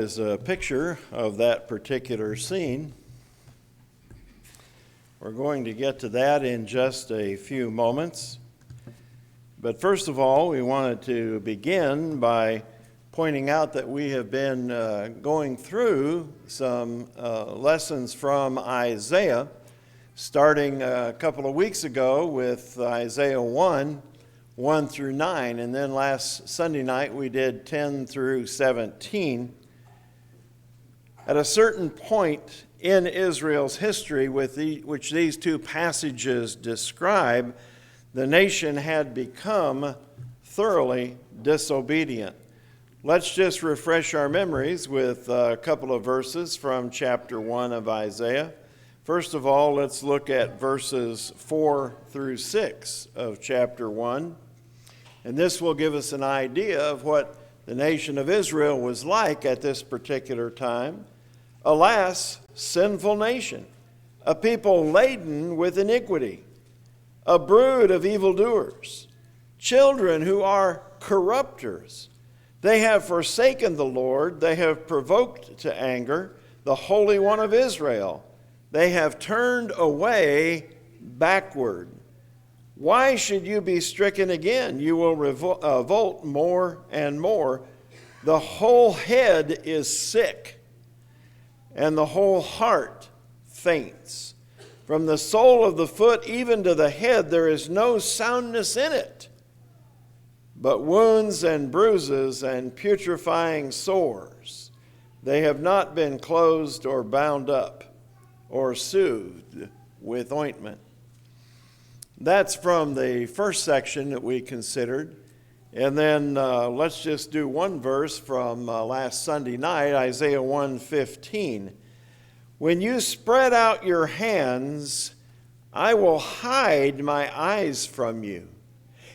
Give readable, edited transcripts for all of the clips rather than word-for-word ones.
Is a picture of that particular scene. We're going to get to that in just a few moments. But first of all, we wanted to begin by pointing out that we have been going through some lessons from Isaiah, starting a couple of weeks ago with Isaiah 1 through 9, and then last Sunday night we did 10 through 17. At a certain point in Israel's history, which these two passages describe, the nation had become thoroughly disobedient. Let's just refresh our memories with a couple of verses from chapter 1 of Isaiah. First of all, let's look at verses 4 through 6 of chapter 1. And this will give us an idea of what the nation of Israel was like at this particular time. Alas, sinful nation, a people laden with iniquity, a brood of evildoers, children who are corrupters. They have forsaken the Lord, they have provoked to anger the Holy One of Israel. They have turned away backward. Why should you be stricken again? You will revolt more and more. The whole head is sick, and the whole heart faints. From the sole of the foot even to the head, there is no soundness in it, but wounds and bruises and putrefying sores. They have not been closed or bound up or soothed with ointment. That's from the first section that we considered. And then let's just do one verse from last Sunday night, Isaiah 1:15. When you spread out your hands, I will hide my eyes from you.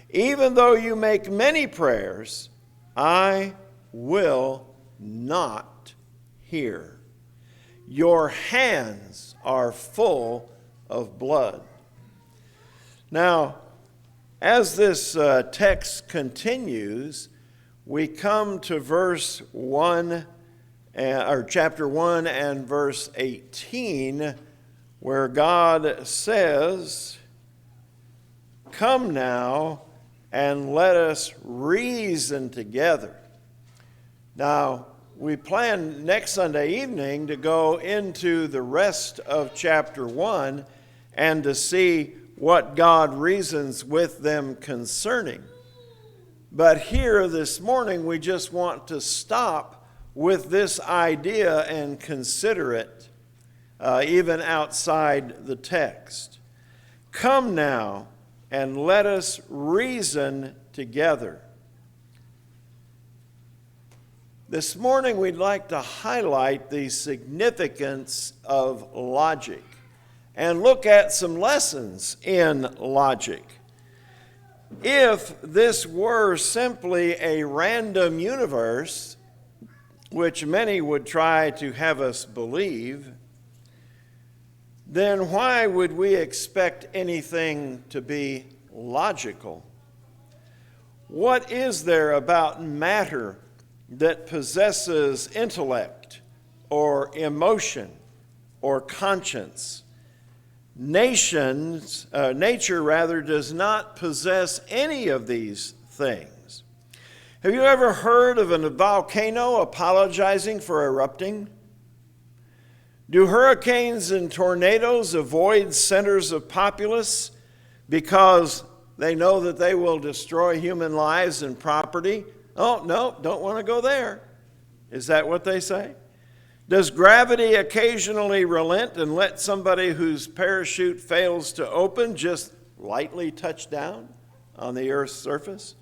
Even though you make many prayers, I will not hear. Your hands are full of blood. Now, as this text continues, we come to verse 1, or chapter 1 and verse 18, where God says, "Come now and let us reason together." Now, we plan next Sunday evening to go into the rest of chapter 1 and to see what God reasons with them concerning. But here this morning, we just want to stop with this idea and consider it, even outside the text. Come now and let us reason together. This morning, we'd like to highlight the significance of logic and look at some lessons in logic. If this were simply a random universe, which many would try to have us believe, then why would we expect anything to be logical? What is there about matter that possesses intellect or emotion or conscience? Nature does not possess any of these things. Have you ever heard of a volcano apologizing for erupting? Do hurricanes and tornadoes avoid centers of populace because they know that they will destroy human lives and property? Oh, no, don't want to go there. Is that what they say? Does gravity occasionally relent and let somebody whose parachute fails to open just lightly touch down on the earth's surface?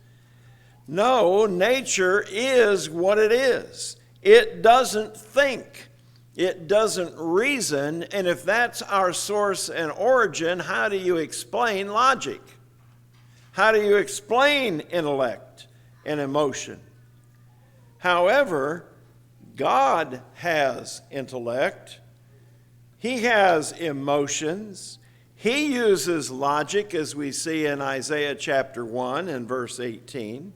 No, nature is what it is. It doesn't think. It doesn't reason. And if that's our source and origin, how do you explain logic? How do you explain intellect and emotion? However, God has intellect. He has emotions. He uses logic, as we see in Isaiah chapter 1 and verse 18.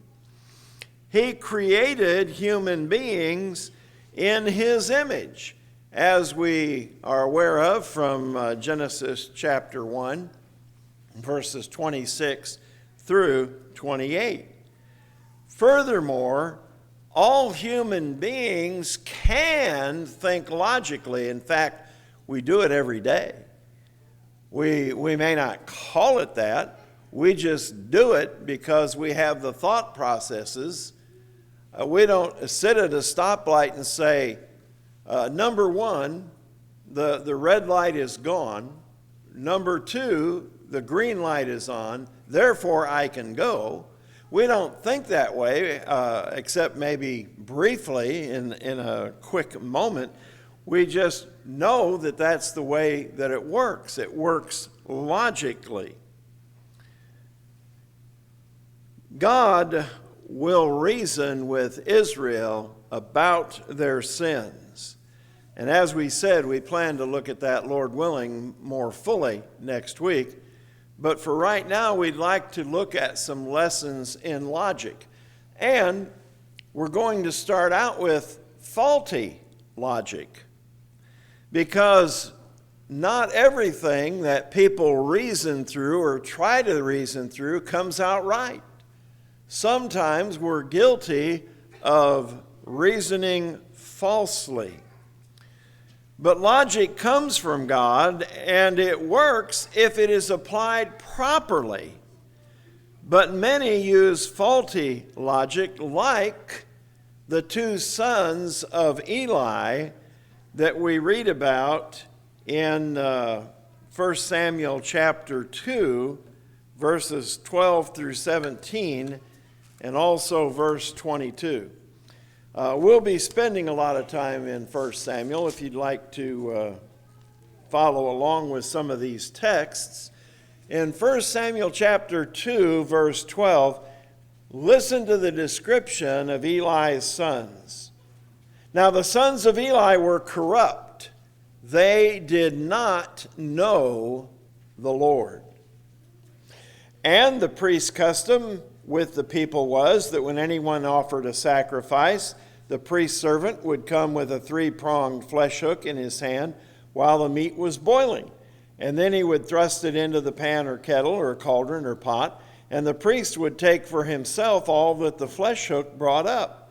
He created human beings in his image, as we are aware of from Genesis chapter 1, verses 26 through 28. Furthermore, all human beings can think logically. In fact, we do it every day. We may not call it that. We just do it because we have the thought processes. We don't sit at a stoplight and say, number one, the red light is gone. Number two, the green light is on. Therefore, I can go. We don't think that way, except maybe briefly in a quick moment. We just know that that's the way that it works. It works logically. God will reason with Israel about their sins. And as we said, we plan to look at that, Lord willing, more fully next week. But for right now, we'd like to look at some lessons in logic. And we're going to start out with faulty logic. Because not everything that people reason through or try to reason through comes out right. Sometimes we're guilty of reasoning falsely. But logic comes from God, and it works if it is applied properly. But many use faulty logic, like the two sons of Eli that we read about in 1 Samuel chapter 2, verses 12 through 17, and also verse 22. We'll be spending a lot of time in 1 Samuel if you'd like to follow along with some of these texts. In 1 Samuel chapter 2, verse 12, listen to the description of Eli's sons. Now the sons of Eli were corrupt. They did not know the Lord. And the priest's custom with the people was that when anyone offered a sacrifice, the priest's servant would come with a three-pronged flesh hook in his hand while the meat was boiling. And then he would thrust it into the pan or kettle or cauldron or pot, and the priest would take for himself all that the flesh hook brought up.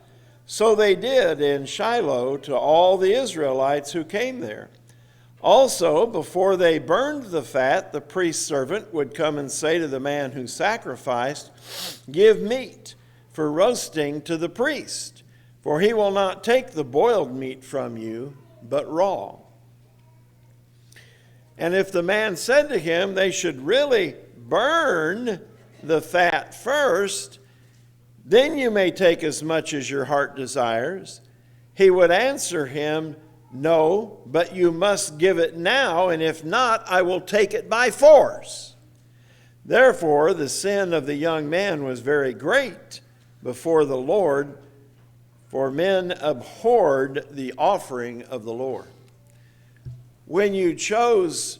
So they did in Shiloh to all the Israelites who came there. Also, before they burned the fat, the priest's servant would come and say to the man who sacrificed, "Give meat for roasting to the priest, for he will not take the boiled meat from you, but raw." And if the man said to him, "They should really burn the fat first, then you may take as much as your heart desires," he would answer him, "No, but you must give it now, and if not, I will take it by force." Therefore, the sin of the young man was very great before the Lord, for men abhorred the offering of the Lord. When you chose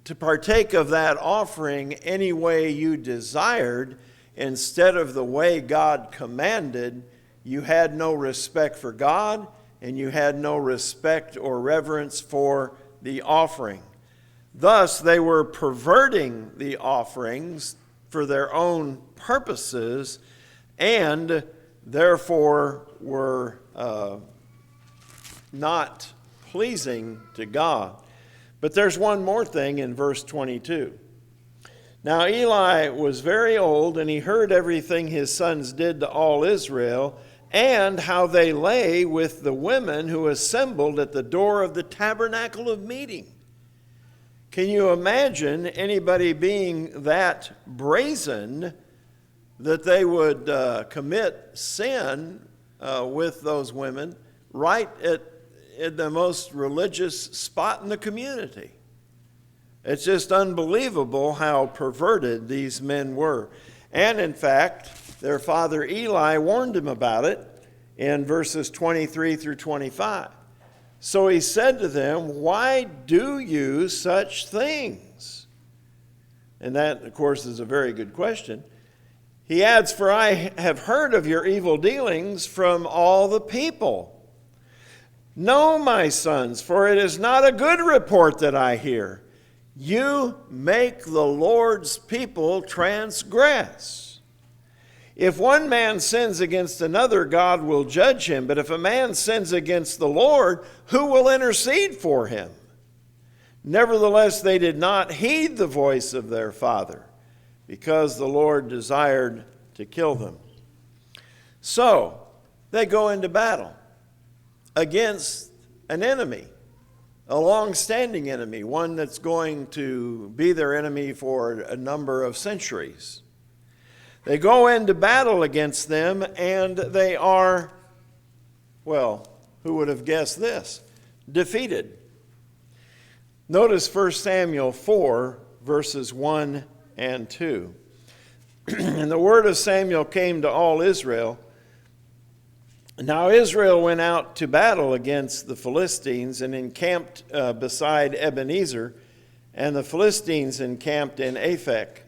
to partake of that offering any way you desired, instead of the way God commanded, you had no respect for God, and you had no respect or reverence for the offering. Thus, they were perverting the offerings for their own purposes, and therefore were not pleasing to God. But there's one more thing in verse 22. Now Eli was very old, and he heard everything his sons did to all Israel, and how they lay with the women who assembled at the door of the tabernacle of meeting. Can you imagine anybody being that brazen that they would commit sin with those women right at the most religious spot in the community? It's just unbelievable how perverted these men were. And in fact, their father Eli warned him about it in verses 23 through 25. So he said to them, "Why do you such things?" And that, of course, is a very good question. He adds, "For I have heard of your evil dealings from all the people. "No, my sons, for it is not a good report that I hear. You make the Lord's people transgress. If one man sins against another, God will judge him. But if a man sins against the Lord, who will intercede for him?" Nevertheless, they did not heed the voice of their father, because the Lord desired to kill them. So they go into battle against an enemy, a long-standing enemy, one that's going to be their enemy for a number of centuries. They go into battle against them, and they are, well, who would have guessed this? Defeated. Notice 1 Samuel 4, verses 1 and 2. "And the word of Samuel came to all Israel. Now Israel went out to battle against the Philistines and encamped beside Ebenezer, and the Philistines encamped in Aphek.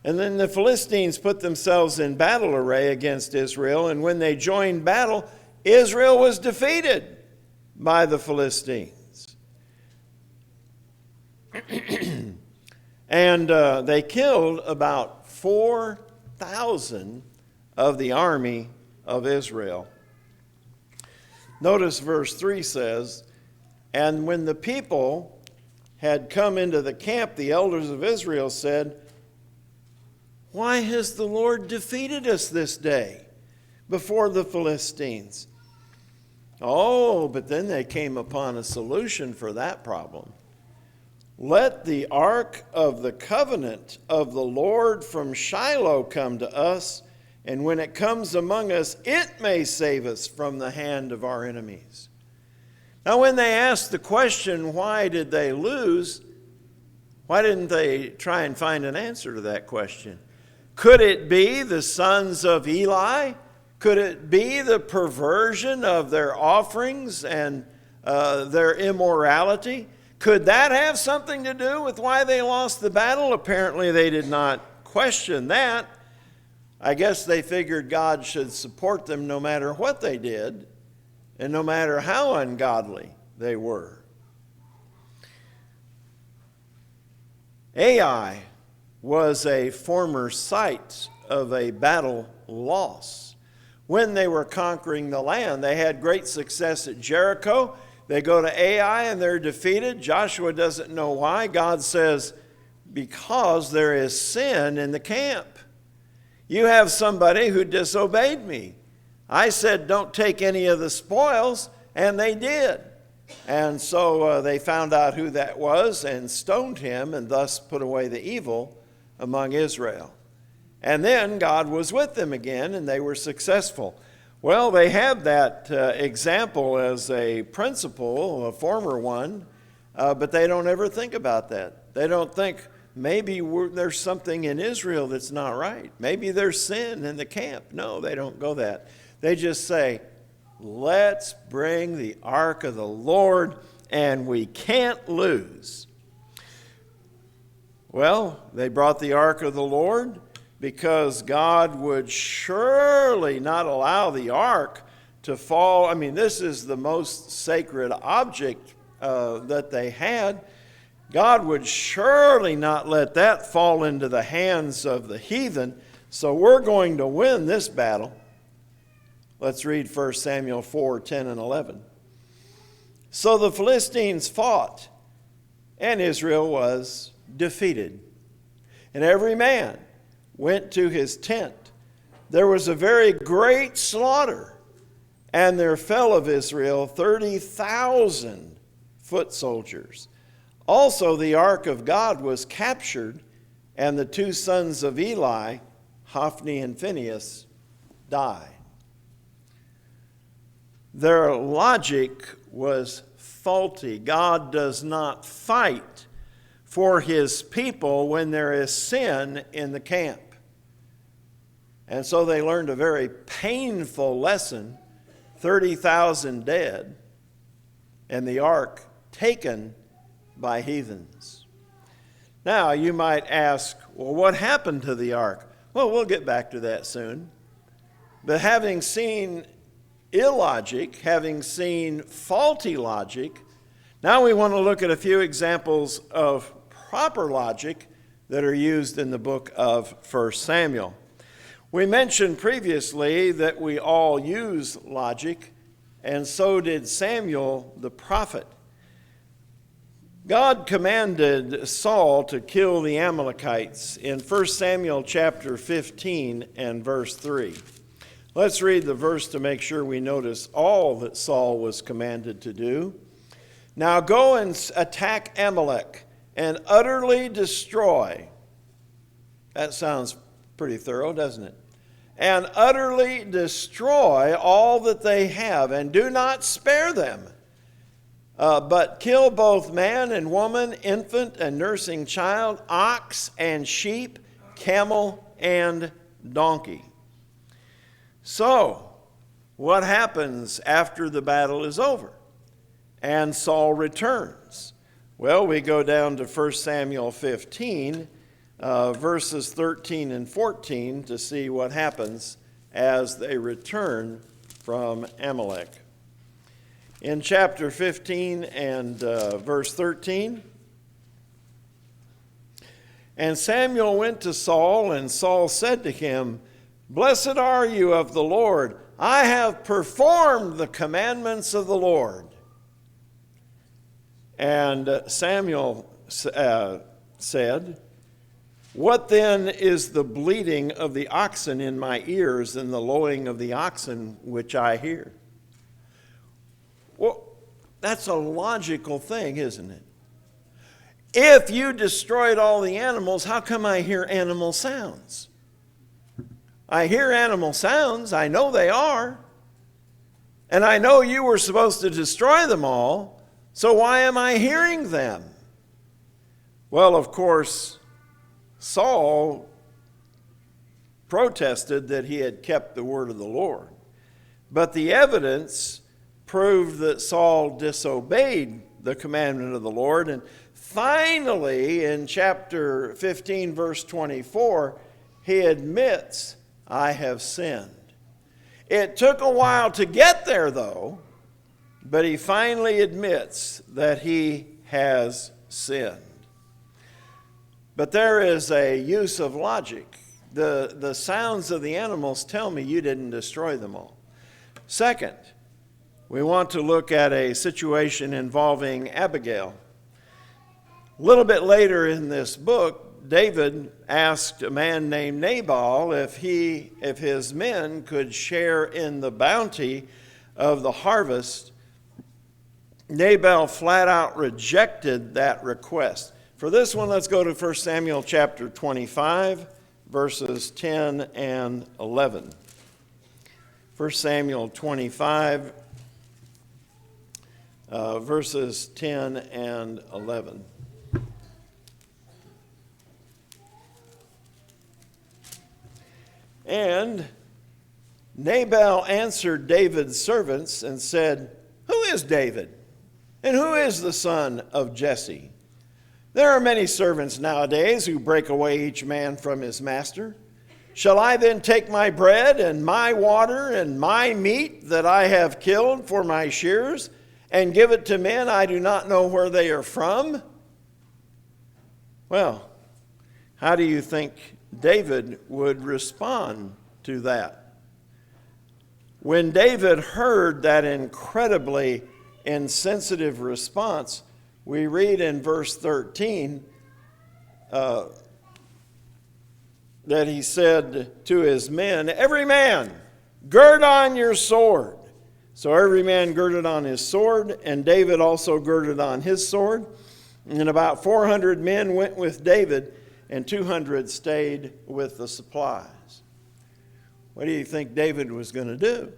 And then the Philistines put themselves in battle array against Israel, and when they joined battle, Israel was defeated by the Philistines. And they killed about 4,000 of the army of Israel." Notice verse 3 says, "And when the people had come into the camp, the elders of Israel said, 'Why has the Lord defeated us this day before the Philistines?'" Oh, but then they came upon a solution for that problem. "Let the ark of the covenant of the Lord from Shiloh come to us, and when it comes among us, it may save us from the hand of our enemies." Now, when they asked the question, why did they lose? Why didn't they try and find an answer to that question? Could it be the sons of Eli? Could it be the perversion of their offerings and their immorality? Could that have something to do with why they lost the battle? Apparently they did not question that. I guess they figured God should support them no matter what they did and no matter how ungodly they were. Ai was a former site of a battle loss. When they were conquering the land, they had great success at Jericho. They go to Ai and they're defeated. Joshua doesn't know why. God says, "Because there is sin in the camp. You have somebody who disobeyed me. I said, don't take any of the spoils," and they did. And so they found out who that was and stoned him and thus put away the evil among Israel. And then God was with them again and they were successful. Well, they have that example as a principle, a former one, but they don't ever think about that. They don't think, maybe there's something in Israel that's not right. Maybe there's sin in the camp. No, they don't go that. They just say, "Let's bring the ark of the Lord, and we can't lose." Well, they brought the ark of the Lord because God would surely not allow the ark to fall. I mean, this is the most sacred object that they had. God would surely not let that fall into the hands of the heathen. So we're going to win this battle. Let's read 1 Samuel 4, 10 and 11. "So the Philistines fought, and Israel was defeated. And every man went to his tent. There was a very great slaughter, and there fell of Israel 30,000 foot soldiers. Also the ark of God was captured, and the two sons of Eli, Hophni and Phinehas, died." Their logic was faulty. God does not fight for his people when there is sin in the camp. And so they learned a very painful lesson, 30,000 dead, and the ark taken by heathens. Now, you might ask, well, what happened to the ark? Well, we'll get back to that soon. But having seen illogic, having seen faulty logic, now we want to look at a few examples of proper logic that are used in the book of 1 Samuel. We mentioned previously that we all use logic, and so did Samuel the prophet. God commanded Saul to kill the Amalekites in 1 Samuel chapter 15 and verse 3. Let's read the verse to make sure we notice all that Saul was commanded to do. Now go and attack Amalek and utterly destroy. That sounds pretty thorough, doesn't it? And utterly destroy all that they have, and do not spare them, but kill both man and woman, infant and nursing child, ox and sheep, camel and donkey. So, what happens after the battle is over and Saul returns? Well, we go down to 1 Samuel 15, verses 13 and 14 to see what happens as they return from Amalek. In chapter 15 and verse 13, and Samuel went to Saul, and Saul said to him, Blessed are you of the Lord. I have performed the commandments of the Lord. And Samuel said, What then is the bleating of the oxen in my ears and the lowing of the oxen which I hear? Well, that's a logical thing, isn't it? If you destroyed all the animals, how come I hear animal sounds? I hear animal sounds. I know they are. And I know you were supposed to destroy them all. So why am I hearing them? Well, of course, Saul protested that he had kept the word of the Lord. But the evidence proved that Saul disobeyed the commandment of the Lord. And finally, in chapter 15, verse 24, he admits, I have sinned. It took a while to get there, though, but he finally admits that he has sinned. But there is a use of logic. The sounds of the animals tell me you didn't destroy them all. Second, we want to look at a situation involving Abigail. A little bit later in this book, David asked a man named Nabal if his men could share in the bounty of the harvest. Nabal flat out rejected that request. For this one, let's go to 1 Samuel chapter 25, verses 10 and 11. 1 Samuel 25, verses 10 and 11. And Nabal answered David's servants and said, Who is David? And who is the son of Jesse? There are many servants nowadays who break away each man from his master. Shall I then take my bread and my water and my meat that I have killed for my shears and give it to men I do not know where they are from? Well, how do you think David would respond to that? When David heard that incredibly insensitive response, we read in verse 13 that he said to his men, Every man, gird on your sword. So every man girded on his sword, and David also girded on his sword. And about 400 men went with David, and 200 stayed with the supplies. What do you think David was going to do?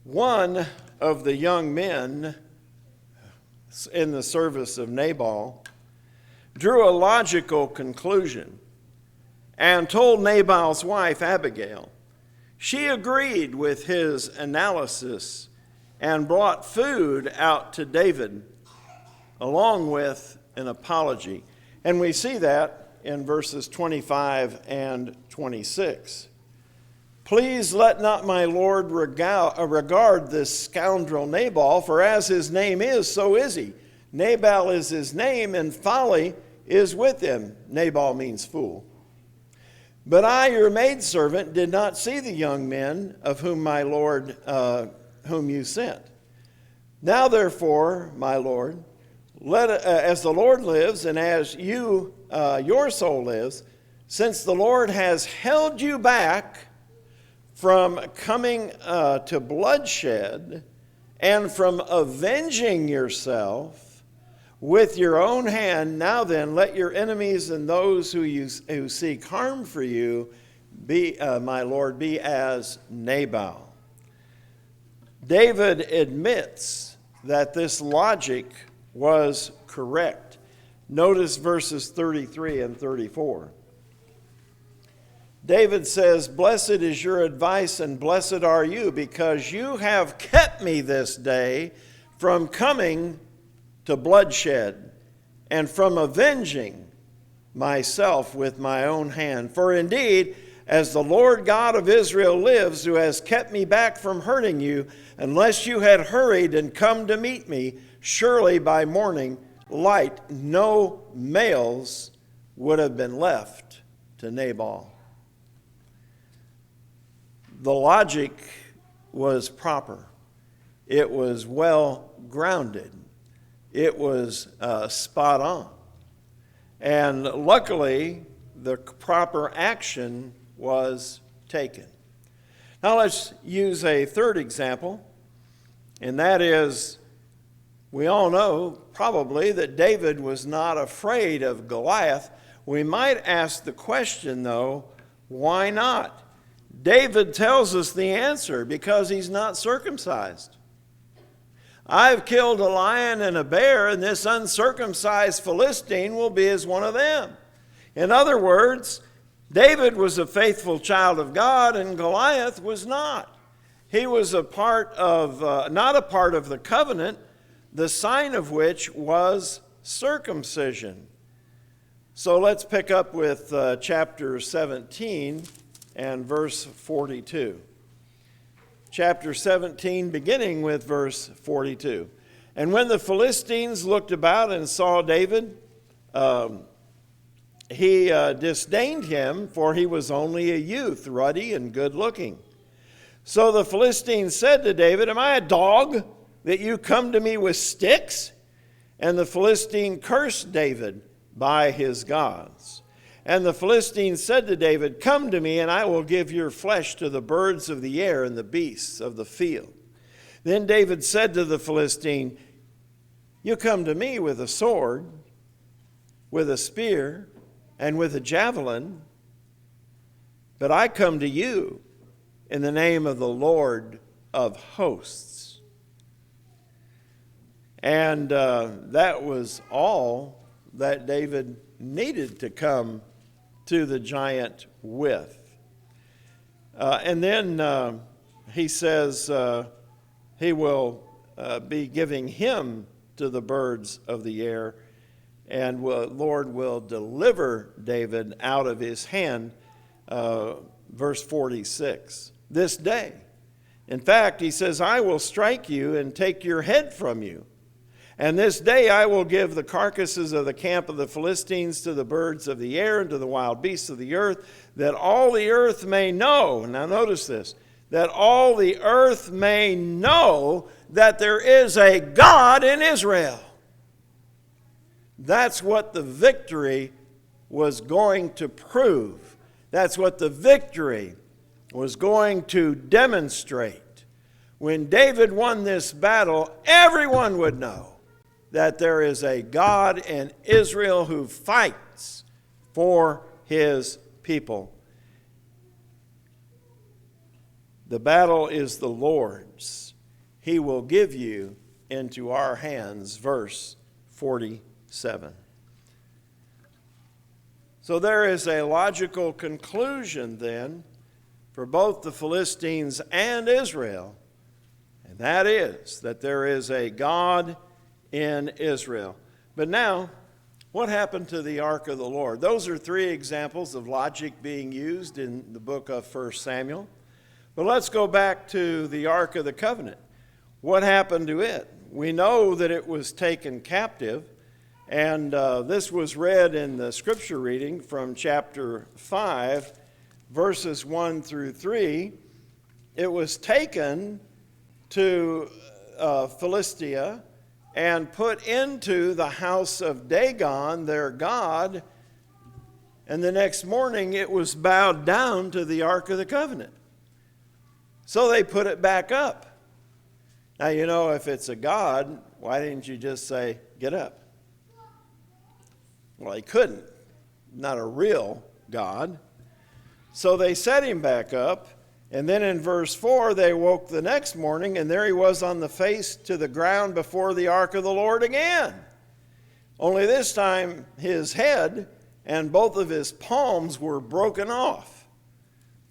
One of the young men in the service of Nabal drew a logical conclusion and told Nabal's wife, Abigail. She agreed with his analysis and brought food out to David along with an apology. And we see that in verses 25 and 26. Please let not my lord regard this scoundrel Nabal, for as his name is, so is he. Nabal is his name, and folly is with him. Nabal means fool. But I, your maidservant, did not see the young men of whom my lord, whom you sent. Now therefore, my lord, as the Lord lives, and as you, your soul lives, since the Lord has held you back from coming to bloodshed and from avenging yourself with your own hand, now then, let your enemies and those who seek harm for you be, my Lord, be as Nabal. David admits that this logic was correct. Notice verses 33 and 34. David says, "Blessed is your advice and blessed are you, because you have kept me this day from coming to bloodshed and from avenging myself with my own hand. For indeed, as the Lord God of Israel lives, who has kept me back from hurting you, unless you had hurried and come to meet me, surely by morning light no males would have been left to Nabal." The logic was proper. It was well grounded. It was spot on. And luckily, the proper action was taken. Now let's use a third example, and that is, we all know probably that David was not afraid of Goliath. We might ask the question, though, why not? David tells us the answer: because he's not circumcised. I've killed a lion and a bear, and this uncircumcised Philistine will be as one of them. In other words, David was a faithful child of God, and Goliath was not. He was not a part of the covenant, the sign of which was circumcision. So let's pick up with chapter 17 and verse 42. Chapter 17, beginning with verse 42. "And when the Philistines looked about and saw David, he disdained him, for he was only a youth, ruddy and good-looking. So the Philistines said to David, 'Am I a dog that you come to me with sticks?' And the Philistine cursed David by his gods. And the Philistine said to David, 'Come to me, and I will give your flesh to the birds of the air and the beasts of the field.' Then David said to the Philistine, 'You come to me with a sword, with a spear, and with a javelin, but I come to you in the name of the Lord of hosts.'" And that was all that David needed to come to the giant with. And then he says he will be giving him to the birds of the air, and Lord will deliver David out of his hand. Verse 46, "This day. In fact," he says, "I will strike you and take your head from you. And this day I will give the carcasses of the camp of the Philistines to the birds of the air and to the wild beasts of the earth, that all the earth may know," now notice this, "that all the earth may know that there is a God in Israel." That's what the victory was going to prove. That's what the victory was going to demonstrate. When David won this battle, everyone would know that there is a God in Israel who fights for his people. The battle is the Lord's. He will give you into our hands. Verse 47. So there is a logical conclusion then for both the Philistines and Israel, and that is that there is a God in Israel. But now, what happened to the ark of the Lord? Those are three examples of logic being used in the book of 1 Samuel. But let's go back to the Ark of the Covenant. What happened to it? We know that it was taken captive, and this was read in the scripture reading from chapter 5, verses 1 through 3. It was taken to Philistia and put into the house of Dagon, their god, and the next morning it was bowed down to the Ark of the Covenant. So they put it back up. Now, you know, if it's a god, why didn't you just say, get up? Well, he couldn't. Not a real God. So they set him back up. And then in verse 4, they woke the next morning, and there he was on the face to the ground before the ark of the Lord again. Only this time his head and both of his palms were broken off.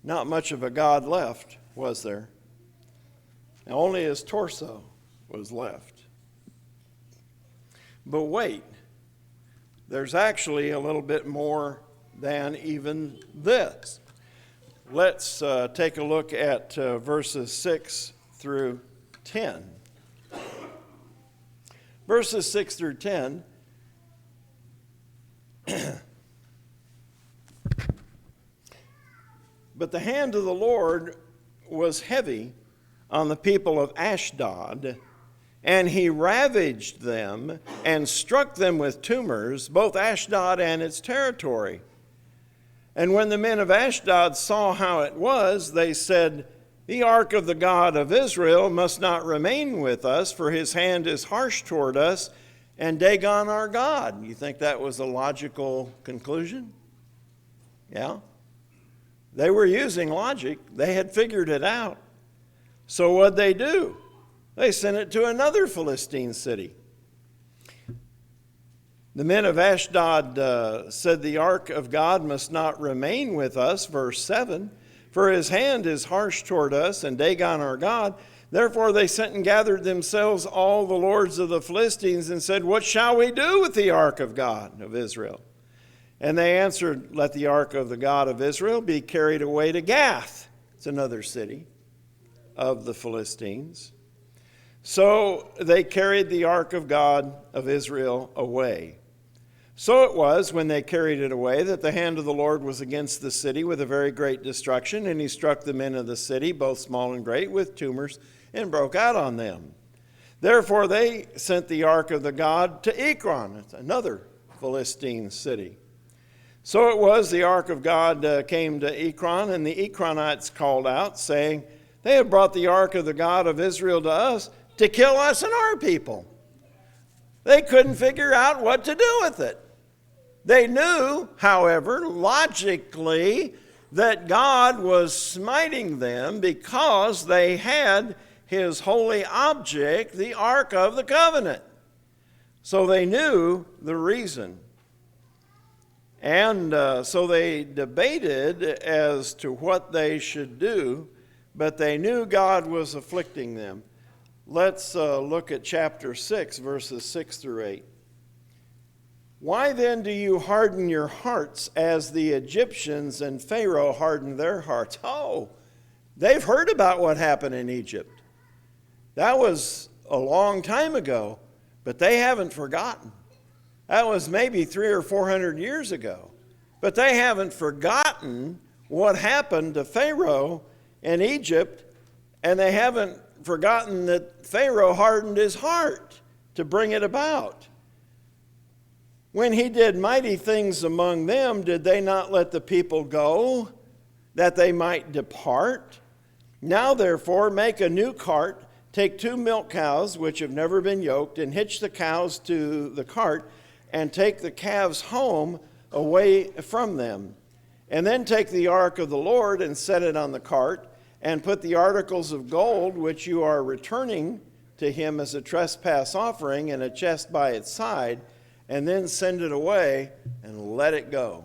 Not much of a God left, was there? Now, only his torso was left. But wait, there's actually a little bit more than even this. Let's take a look at verses 6 through 10. Verses 6 through 10. But the hand of the Lord was heavy on the people of Ashdod, and he ravaged them and struck them with tumors, both Ashdod and its territory. And when the men of Ashdod saw how it was, they said, the ark of the God of Israel must not remain with us, for his hand is harsh toward us, and Dagon our God. You think that was a logical conclusion? Yeah. They were using logic. They had figured it out. So what'd they do? They sent it to another Philistine city. The men of Ashdod said, the ark of God must not remain with us, verse 7, for his hand is harsh toward us, and Dagon our God. Therefore they sent and gathered themselves all the lords of the Philistines and said, what shall we do with the ark of God of Israel? And they answered, let the ark of the God of Israel be carried away to Gath. It's another city of the Philistines. So they carried the ark of God of Israel away. So it was, when they carried it away, that the hand of the Lord was against the city with a very great destruction, and he struck the men of the city, both small and great, with tumors, and broke out on them. Therefore they sent the ark of the God to Ekron. It's another Philistine city. So it was, the ark of God came to Ekron, and the Ekronites called out, saying, they have brought the ark of the God of Israel to us to kill us and our people. They couldn't figure out what to do with it. They knew, however, logically, that God was smiting them because they had his holy object, the Ark of the Covenant. So they knew the reason. And so they debated as to what they should do, but they knew God was afflicting them. Let's look at chapter 6, verses 6 through 8. Why then do you harden your hearts as the Egyptians and Pharaoh hardened their hearts? Oh, they've heard about what happened in Egypt. That was a long time ago, but they haven't forgotten. That was maybe 300 or 400 years ago. But they haven't forgotten what happened to Pharaoh in Egypt, and they haven't forgotten that Pharaoh hardened his heart to bring it about. When he did mighty things among them, did they not let the people go, that they might depart? Now, therefore, make a new cart, take 2 milk cows, which have never been yoked, and hitch the cows to the cart, and take the calves home away from them. And then take the ark of the Lord, and set it on the cart, and put the articles of gold, which you are returning to him as a trespass offering, in a chest by its side, and then send it away and let it go.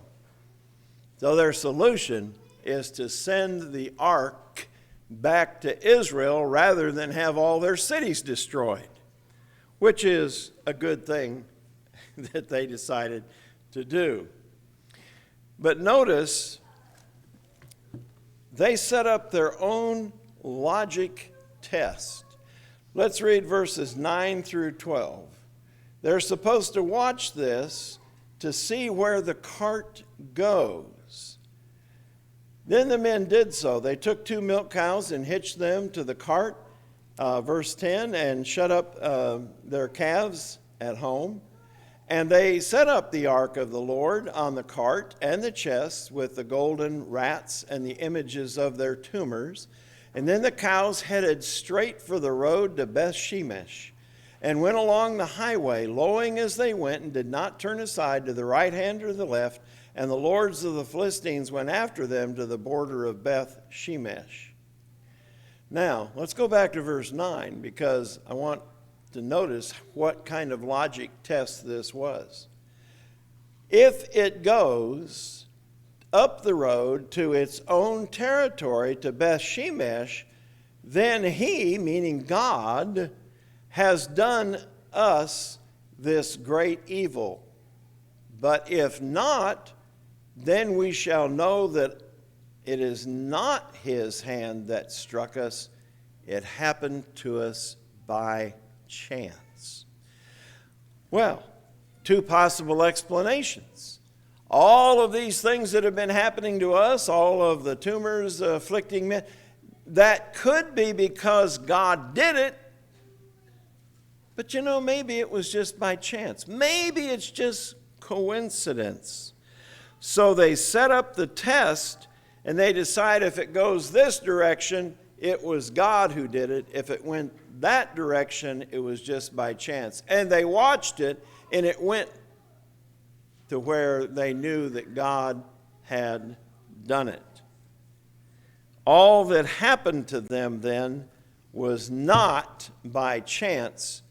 So their solution is to send the ark back to Israel rather than have all their cities destroyed, which is a good thing that they decided to do. But notice they set up their own logic test. Let's read verses 9 through 12. They're supposed to watch this to see where the cart goes. Then the men did so. They took 2 milk cows and hitched them to the cart, verse 10, and shut up their calves at home. And they set up the ark of the Lord on the cart and the chests with the golden rats and the images of their tumors. And then the cows headed straight for the road to Beth Shemesh and went along the highway, lowing as they went, and did not turn aside to the right hand or the left. And the lords of the Philistines went after them to the border of Beth Shemesh. Now, let's go back to verse 9, because I want to notice what kind of logic test this was. If it goes up the road to its own territory, to Beth Shemesh, then he, meaning God, has done us this great evil. But if not, then we shall know that it is not his hand that struck us. It happened to us by chance. Well, 2 possible explanations. All of these things that have been happening to us, all of the tumors afflicting men, that could be because God did it, but maybe it was just by chance. Maybe it's just coincidence. So they set up the test, and they decide if it goes this direction, it was God who did it. If it went that direction, it was just by chance. And they watched it, and it went to where they knew that God had done it. All that happened to them then was not by chance,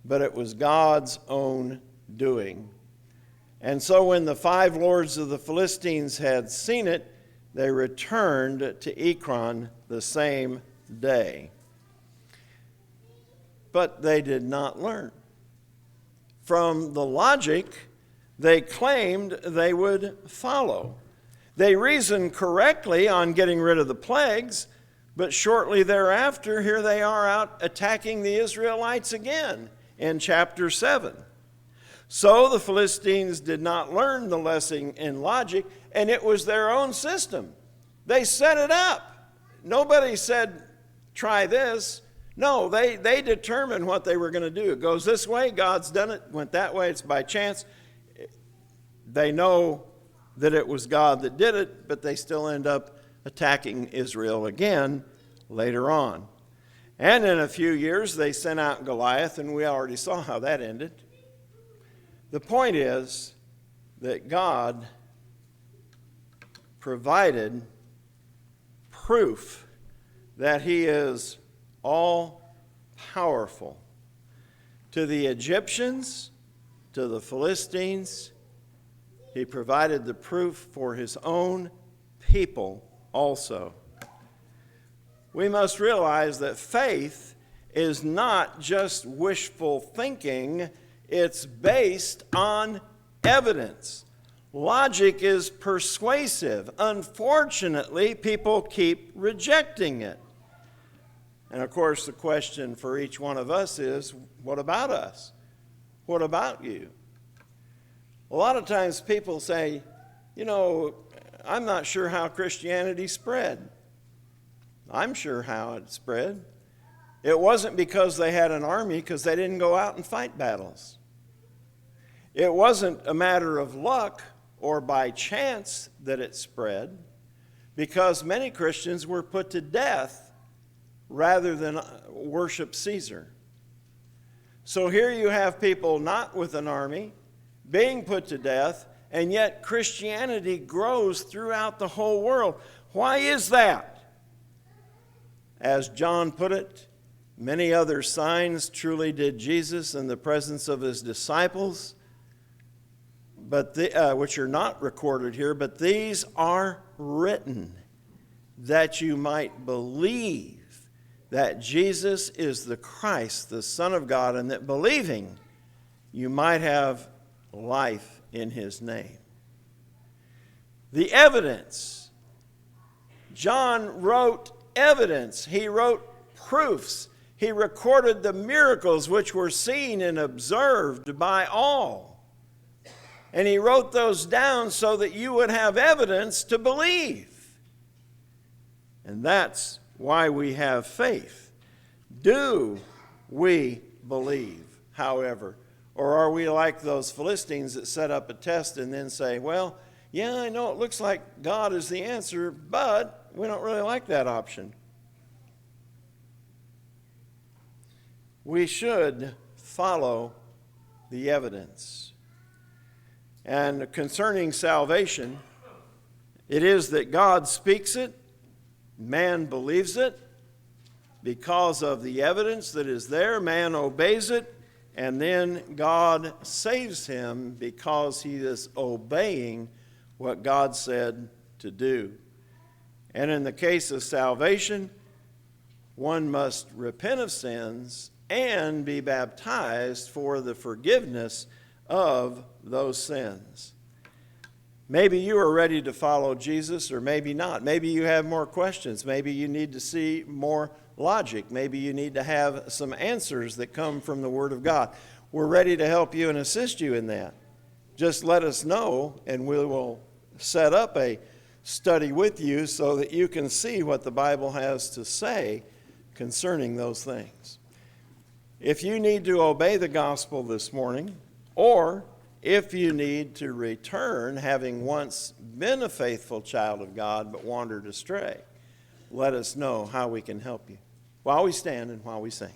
but it was God's own doing. And so when the 5 lords of the Philistines had seen it, they returned to Ekron the same day. But they did not learn. From the logic they claimed they would follow. They reasoned correctly on getting rid of the plagues, but shortly thereafter, here they are out attacking the Israelites again in chapter 7. So the Philistines did not learn the lesson in logic, and it was their own system. They set it up. Nobody said, try this. No, they determined what they were going to do. It goes this way, God's done it. Went that way, it's by chance. They know that it was God that did it, but they still end up attacking Israel again later on. And in a few years, they sent out Goliath, and we already saw how that ended. The point is that God provided proof that he is all-powerful to the Egyptians, to the Philistines. He provided the proof for his own people also. We must realize that faith is not just wishful thinking. It's based on evidence. Logic is persuasive. Unfortunately, people keep rejecting it. And of course, the question for each one of us is, what about us? What about you? A lot of times people say, I'm not sure how Christianity spread. I'm sure how it spread. It wasn't because they had an army, because they didn't go out and fight battles. It wasn't a matter of luck or by chance that it spread, because many Christians were put to death rather than worship Caesar. So here you have people not with an army, being put to death, and yet Christianity grows throughout the whole world. Why is that? As John put it, many other signs truly did Jesus in the presence of his disciples, but which are not recorded here, but these are written that you might believe that Jesus is the Christ, the Son of God, and that believing you might have life in his name. The evidence John wrote evidence. He wrote proofs. He recorded the miracles which were seen and observed by all. And he wrote those down so that you would have evidence to believe. And that's why we have faith. Do we believe, however? Or are we like those Philistines that set up a test and then say, well, yeah, I know it looks like God is the answer, but we don't really like that option. We should follow the evidence. And concerning salvation, it is that God speaks it, man believes it. Because of the evidence that is there, man obeys it, and then God saves him because he is obeying what God said to do. And in the case of salvation, one must repent of sins and be baptized for the forgiveness of those sins. Maybe you are ready to follow Jesus, or maybe not. Maybe you have more questions. Maybe you need to see more logic. Maybe you need to have some answers that come from the Word of God. We're ready to help you and assist you in that. Just let us know, and we will set up a study with you so that you can see what the Bible has to say concerning those things. If you need to obey the gospel this morning, or if you need to return, having once been a faithful child of God but wandered astray, let us know how we can help you while we stand and while we sing.